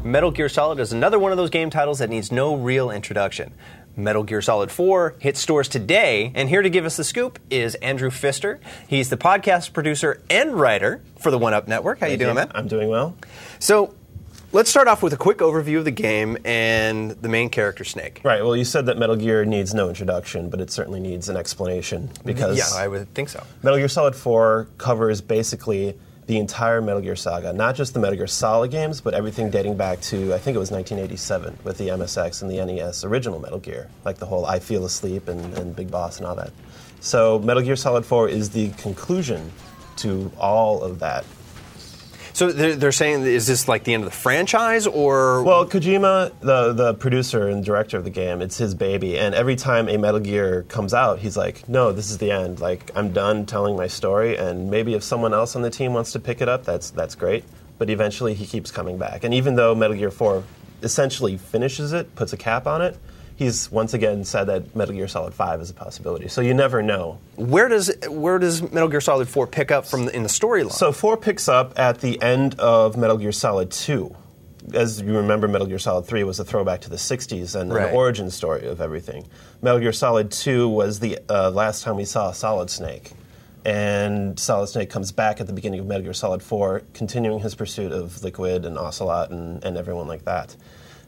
Metal Gear Solid is another one of those game titles that needs no real introduction. Metal Gear Solid 4 hits stores today, and here to give us the scoop is Andrew Pfister. He's the podcast producer and writer for the 1UP Network. How you doing, man? I'm doing well. So, let's start off with a quick overview of the game and the main character, Snake. Right, well, you said that Metal Gear needs no introduction, but it certainly needs an explanation, because yeah, I would think so. Metal Gear Solid 4 covers basically the entire Metal Gear saga, not just the Metal Gear Solid games, but everything dating back to, I think it was 1987, with the MSX and the NES original Metal Gear, like the whole I Feel Asleep and Big Boss and all that. So Metal Gear Solid 4 is the conclusion to all of that. So they're saying, is this like the end of the franchise, or...? Well, Kojima, the producer and director of the game, it's his baby, and every time a Metal Gear comes out, he's like, no, this is the end. Like, I'm done telling my story, and maybe if someone else on the team wants to pick it up, that's great. But eventually he keeps coming back. And even though Metal Gear 4 essentially finishes it, puts a cap on it, he's once again said that Metal Gear Solid 5 is a possibility. So you never know. Where does Metal Gear Solid 4 pick up from in the storyline? So 4 picks up at the end of Metal Gear Solid 2. As you remember, Metal Gear Solid 3 was a throwback to the 60s and the origin story of everything. Metal Gear Solid 2 was the last time we saw Solid Snake. And Solid Snake comes back at the beginning of Metal Gear Solid 4, continuing his pursuit of Liquid and Ocelot and everyone like that.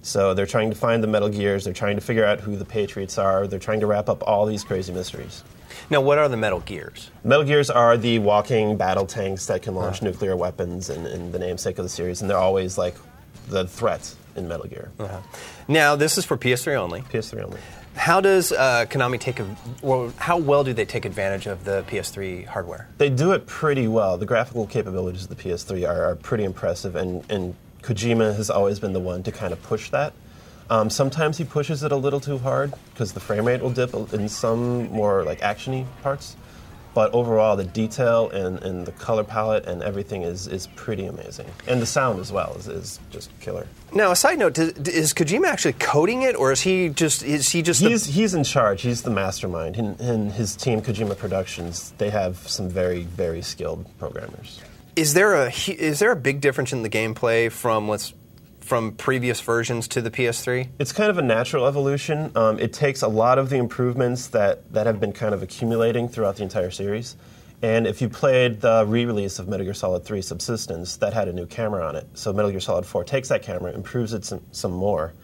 So they're trying to find the Metal Gears, they're trying to figure out who the Patriots are, they're trying to wrap up all these crazy mysteries. Now, what are the Metal Gears? Metal Gears are the walking battle tanks that can launch nuclear weapons in the namesake of the series, and they're always like the threat in Metal Gear. Now, this is for PS3 only. PS3 only. How does Konami how well do they take advantage of the PS3 hardware? They do it pretty well. The graphical capabilities of the PS3 are pretty impressive, and Kojima has always been the one to kind of push that. Sometimes he pushes it a little too hard because the frame rate will dip in some more like action-y parts. But overall, the detail and the color palette and everything is pretty amazing. And the sound as well is just killer. Now, a side note, is Kojima actually coding it, or is he just He's in charge. He's the mastermind. In his team, Kojima Productions, they have some very, very skilled programmers. Is there a big difference in the gameplay from previous versions to the PS3? It's kind of a natural evolution. It takes a lot of the improvements that have been kind of accumulating throughout the entire series. And if you played the re-release of Metal Gear Solid 3 Subsistence, that had a new camera on it. So Metal Gear Solid 4 takes that camera, improves it some more.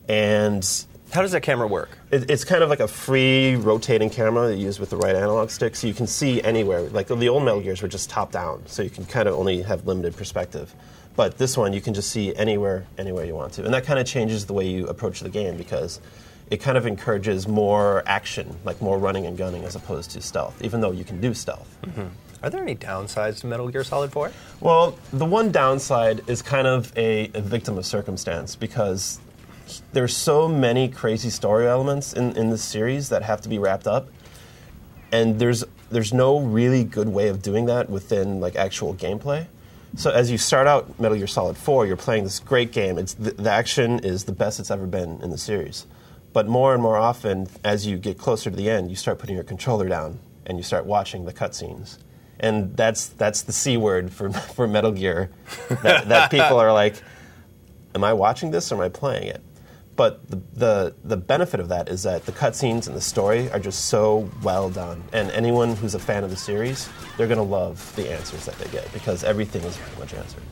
And how does that camera work? It's kind of like a free rotating camera that you use with the right analog stick, so you can see anywhere. Like the old Metal Gears were just top down, so you can kind of only have limited perspective. But this one, you can just see anywhere you want to. And that kind of changes the way you approach the game, because it kind of encourages more action, like more running and gunning as opposed to stealth, even though you can do stealth. Are there any downsides to Metal Gear Solid 4? Well, the one downside is kind of a victim of circumstance, because there's so many crazy story elements in this series that have to be wrapped up, and there's no really good way of doing that within like actual gameplay. So as you start out Metal Gear Solid 4, you're playing this great game. The action is the best it's ever been in the series. But more and more often, as you get closer to the end, you start putting your controller down and you start watching the cutscenes. And that's the C word for Metal Gear, that people are like, am I watching this or am I playing it? But the benefit of that is that the cutscenes and the story are just so well done. And anyone who's a fan of the series, they're going to love the answers that they get, because everything is pretty much answered.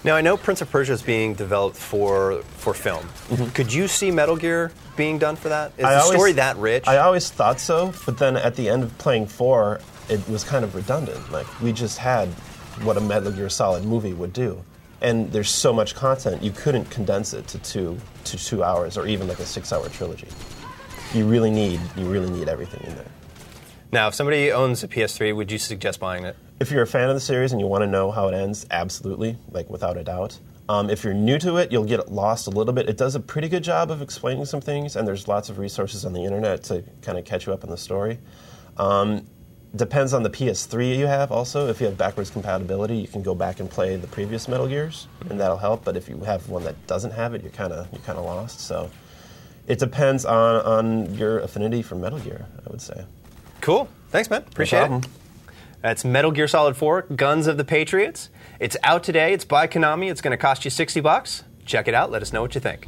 Now, I know Prince of Persia is being developed for film. Could you see Metal Gear being done for that? Is the story that rich? I always thought so, but then at the end of playing 4, it was kind of redundant. Like, we just had what a Metal Gear Solid movie would do. And there's so much content, you couldn't condense it to 2 hours or even like a 6-hour trilogy. You really need everything in there. Now, if somebody owns a PS3, would you suggest buying it? If you're a fan of the series and you want to know how it ends, absolutely, like without a doubt. If you're new to it, you'll get lost a little bit. It does a pretty good job of explaining some things, and there's lots of resources on the internet to kind of catch you up on the story. Depends on the PS3 you have also. If you have backwards compatibility, you can go back and play the previous Metal Gears, and that'll help. But if you have one that doesn't have it, you're kind of lost. So it depends on your affinity for Metal Gear, I would say. Cool. Thanks, man. Appreciate it. That's Metal Gear Solid 4, Guns of the Patriots. It's out today. It's by Konami. It's going to cost you $60. Check it out. Let us know what you think.